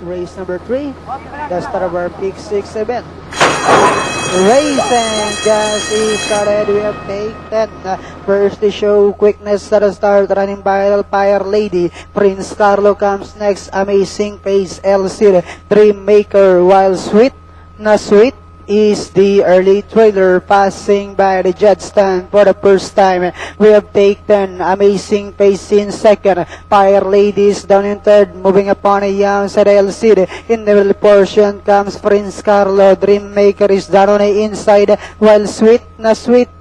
race number 3, the start of our Peak 6 event. Racing gas is started. We have taken first to show quickness at the start, running by Fire Lady. Prince Carlo comes next. Amazing Pace, LC, Dream Maker, while Sweet na Sweet is the early trailer, passing by the judge stand for the first time. We have taken Amazing Pace in second. Fire Lady is down in third, moving upon a young side LC. In the middle portion comes Prince Carlo. Dream Maker is down on the inside, while Sweet na Sweet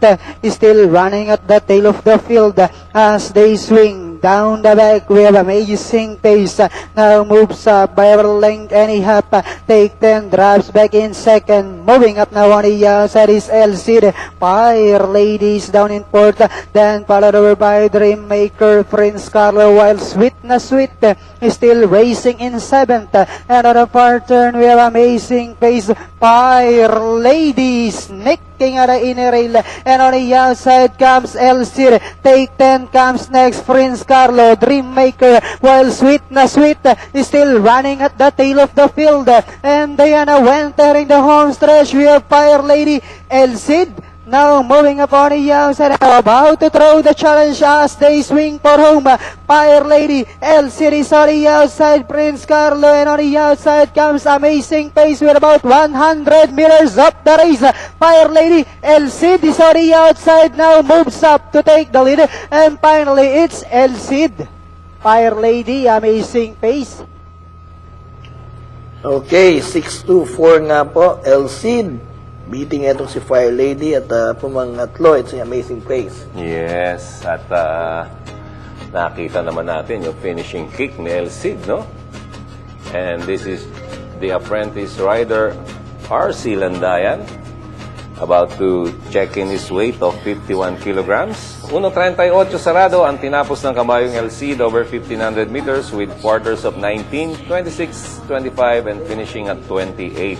is still running at the tail of the field as they swing. Down the back, we have Amazing Pace. Now moves up by a length and a half. Take 10, drops back in second. Moving up now on the outside is LC. Fire Ladies down in fourth. Then followed over by Dream Maker, Prince Carlo, while Sweet na Sweet is still racing in seventh. And on the far turn, we have Amazing Pace. Fire Ladies nicking at the inner rail. And on the outside comes LC. Take 10 comes next, Prince Carlo, Dream Maker, while Sweet na Sweet is still running at the tail of the field. And Diana went entering the home stretch. We have Fire Lady, El Cid now moving upon the outside, about to throw the challenge as they swing for home. Fire Lady, El Cid is on the outside, Prince Carlo, and on the outside comes Amazing Pace with about 100 meters up the race. Fire Lady, El Cid is on the outside, now moves up to take the lead, and finally it's El Cid. Fire Lady, Amazing Pace. Okay, 6-2-4 nga po, El Cid. Beating itong si Fire Lady at pumangatlo, it's si Amazing Pace. Yes, at nakita naman natin yung finishing kick ni El Cid, no? And this is the apprentice rider, R.C. Landayan, about to check in his weight of 51 kilograms. 1.38 sarado ang tinapos ng kabayong El Cid over 1,500 meters with quarters of 19, 26, 25, and finishing at 28.